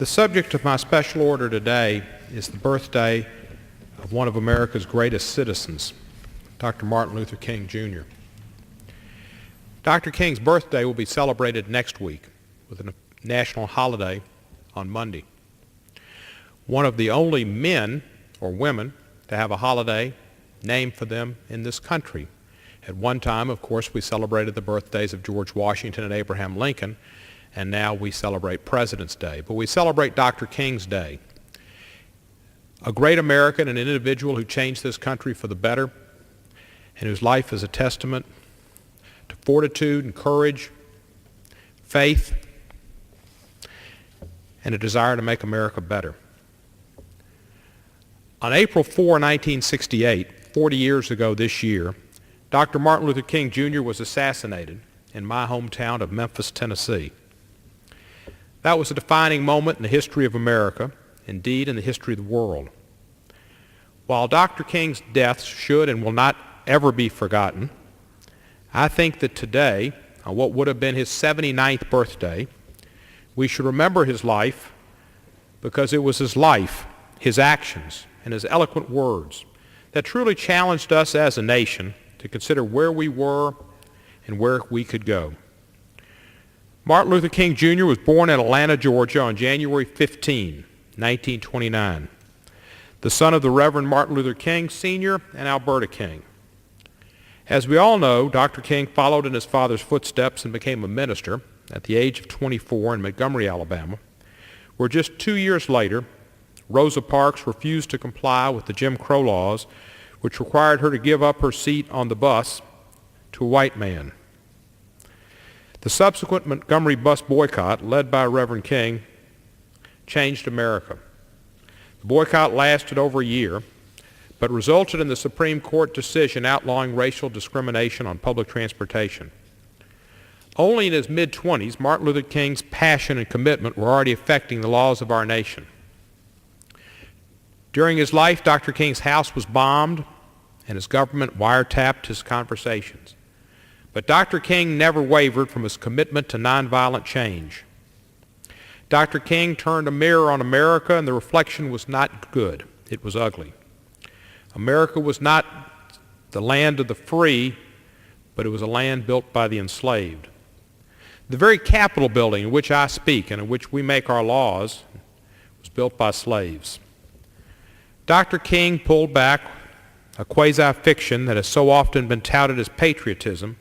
The subject of my special order today is the birthday of one of America's greatest citizens, Dr. Martin Luther King, Jr. Dr. King's birthday will be celebrated next week with a national holiday on Monday. One of the only men or women to have a holiday named for them in this country. At one time, of course, we celebrated the birthdays of George Washington and Abraham Lincoln, and now we celebrate President's Day. But we celebrate Dr. King's Day. A great American, an individual who changed this country for the better, and whose life is a testament to fortitude and courage, faith, and a desire to make America better. On April 4, 1968, 40 years ago this year, Dr. Martin Luther King, Jr. was assassinated in my hometown of Memphis, Tennessee. That was a defining moment in the history of America, indeed in the history of the world. While Dr. King's death should and will not ever be forgotten, I think that today, on what would have been his 79th birthday, we should remember his life because it was his life, his actions, and his eloquent words that truly challenged us as a nation to consider where we were and where we could go. Martin Luther King, Jr. was born in Atlanta, Georgia on January 15, 1929, the son of the Reverend Martin Luther King, Sr. and Alberta King. As we all know, Dr. King followed in his father's footsteps and became a minister at the age of 24 in Montgomery, Alabama, where just 2 years later, Rosa Parks refused to comply with the Jim Crow laws, which required her to give up her seat on the bus to a white man. The subsequent Montgomery bus boycott, led by Reverend King, changed America. The boycott lasted over a year, but resulted in the Supreme Court decision outlawing racial discrimination on public transportation. Only in his mid-20s, Martin Luther King's passion and commitment were already affecting the laws of our nation. During his life, Dr. King's house was bombed and his government wiretapped his conversations. But Dr. King never wavered from his commitment to nonviolent change. Dr. King turned a mirror on America, and the reflection was not good. It was ugly. America was not the land of the free, but it was a land built by the enslaved. The very Capitol building in which I speak and in which we make our laws was built by slaves. Dr. King pulled back a quasi-fiction that has so often been touted as patriotism,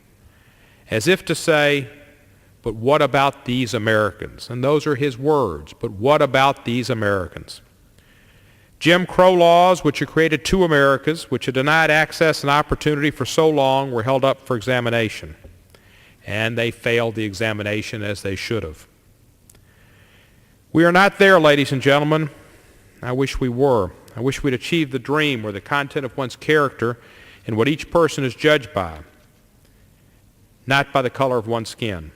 as if to say, but what about these Americans? And those are his words, but what about these Americans? Jim Crow laws, which had created two Americas, which had denied access and opportunity for so long, were held up for examination. And they failed the examination as they should have. We are not there, ladies and gentlemen. I wish we were. I wish we'd achieved the dream where the content of one's character and what each person is judged by, not by the color of one's skin.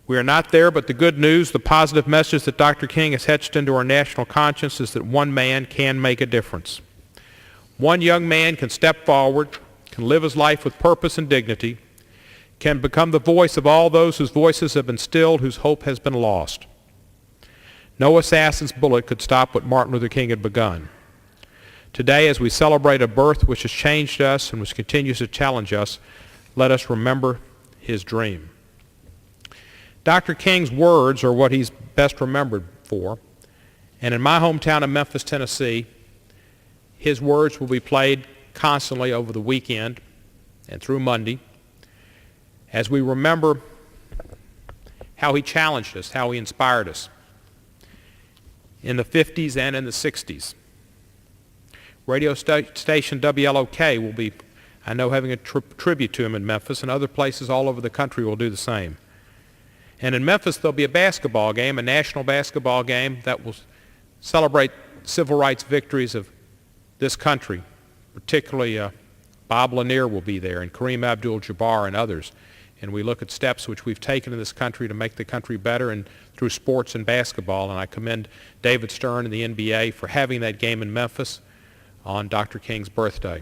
We are not there, but the good news, the positive message that Dr. King has etched into our national conscience is that one man can make a difference. One young man can step forward, can live his life with purpose and dignity, can become the voice of all those whose voices have been stilled, whose hope has been lost. No assassin's bullet could stop what Martin Luther King had begun. Today, as we celebrate a birth which has changed us and which continues to challenge us, let us remember his dream. Dr. King's words are what he's best remembered for, and in my hometown of Memphis, Tennessee, his words will be played constantly over the weekend and through Monday as we remember how he challenged us, how he inspired us in the 50s and in the 60s. Radio station WLOK will be, I know, having a tribute to him in Memphis, and other places all over the country will do the same. And in Memphis, there'll be a basketball game, a national basketball game that will celebrate civil rights victories of this country. Particularly Bob Lanier will be there, and Kareem Abdul-Jabbar and others. And we look at steps which we've taken in this country to make the country better and through sports and basketball. And I commend David Stern and the NBA for having that game in Memphis on Dr. King's birthday.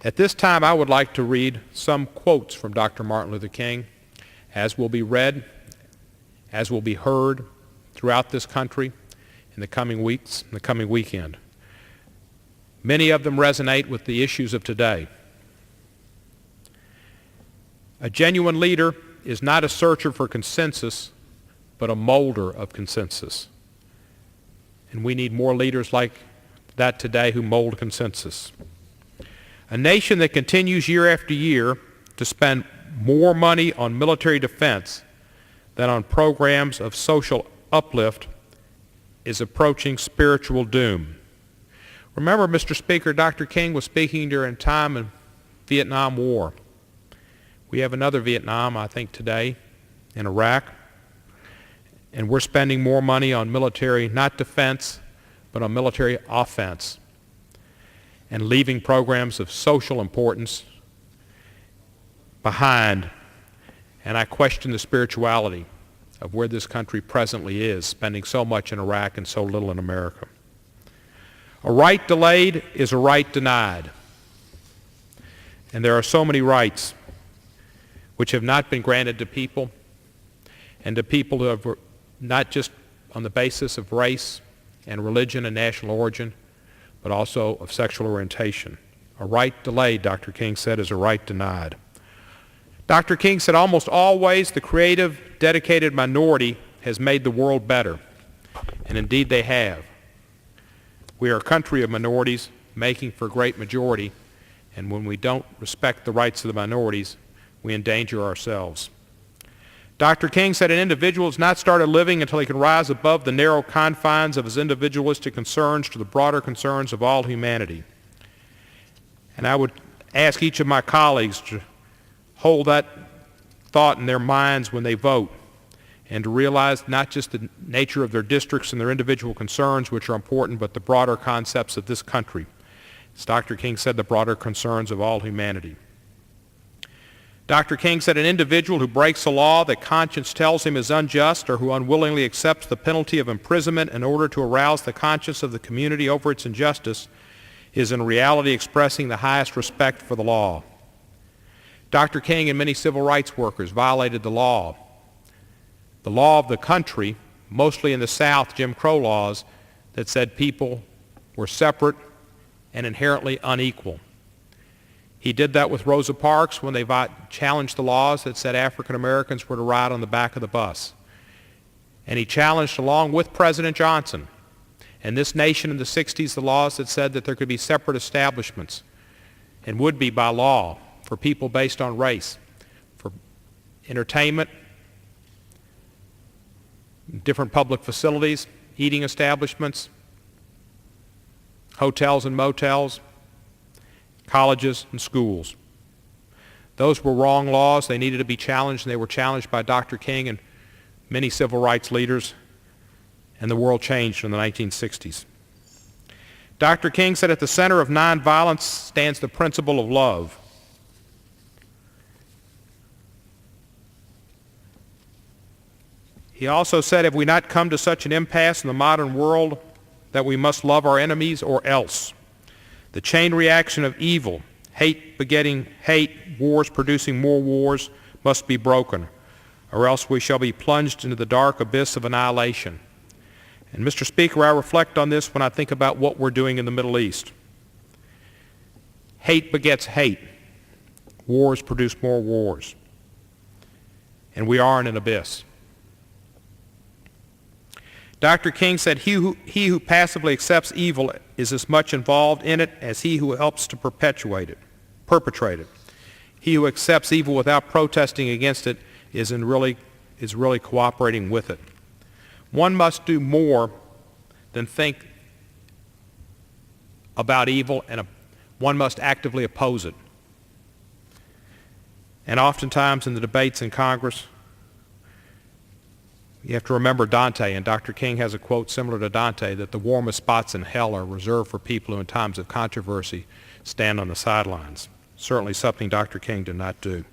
At this time, I would like to read some quotes from Dr. Martin Luther King, as will be read, as will be heard throughout this country in the coming weeks, in the coming weekend. Many of them resonate with the issues of today. A genuine leader is not a searcher for consensus, but a molder of consensus. And we need more leaders like that today who mold consensus. A nation that continues year after year to spend more money on military defense than on programs of social uplift is approaching spiritual doom. Remember, Mr. Speaker, Dr. King was speaking during a time of Vietnam War. We have another Vietnam, I think, today in Iraq, and we're spending more money on military, not defense, but on military offense, and leaving programs of social importance behind. And I question the spirituality of where this country presently is, spending so much in Iraq and so little in America. A right delayed is a right denied. And there are so many rights which have not been granted to people, and to people who have not just on the basis of race and religion and national origin, but also of sexual orientation. A right delayed, Dr. King said, is a right denied. Dr. King said almost always the creative, dedicated minority has made the world better. And indeed they have. We are a country of minorities making for a great majority, and when we don't respect the rights of the minorities, we endanger ourselves. Dr. King said an individual has not started living until he can rise above the narrow confines of his individualistic concerns to the broader concerns of all humanity. And I would ask each of my colleagues to hold that thought in their minds when they vote, and to realize not just the nature of their districts and their individual concerns, which are important, but the broader concepts of this country. As Dr. King said, the broader concerns of all humanity. Dr. King said an individual who breaks a law that conscience tells him is unjust, or who unwillingly accepts the penalty of imprisonment in order to arouse the conscience of the community over its injustice, is in reality expressing the highest respect for the law. Dr. King and many civil rights workers violated the law of the country, mostly in the South, Jim Crow laws that said people were separate and inherently unequal. He did that with Rosa Parks when they challenged the laws that said African Americans were to ride on the back of the bus. And he challenged, along with President Johnson and this nation in the 60s, the laws that said that there could be separate establishments, and would be by law, for people based on race, for entertainment, different public facilities, eating establishments, hotels and motels, colleges and schools. Those were wrong laws. They needed to be challenged, and they were challenged by Dr. King and many civil rights leaders, and the world changed in the 1960s. Dr. King said at the center of nonviolence stands the principle of love. He also said, have we not come to such an impasse in the modern world that we must love our enemies or else? The chain reaction of evil, hate begetting hate, wars producing more wars, must be broken, or else we shall be plunged into the dark abyss of annihilation. And Mr. Speaker, I reflect on this when I think about what we're doing in the Middle East. Hate begets hate. Wars produce more wars. And we are in an abyss. Dr. King said, he who passively accepts evil is as much involved in it as he who helps to perpetrate it. He who accepts evil without protesting against it is really cooperating with it. One must do more than think about evil, and one must actively oppose it. And oftentimes in the debates in Congress, you have to remember Dante, and Dr. King has a quote similar to Dante, that the warmest spots in hell are reserved for people who in times of controversy stand on the sidelines. Certainly something Dr. King did not do.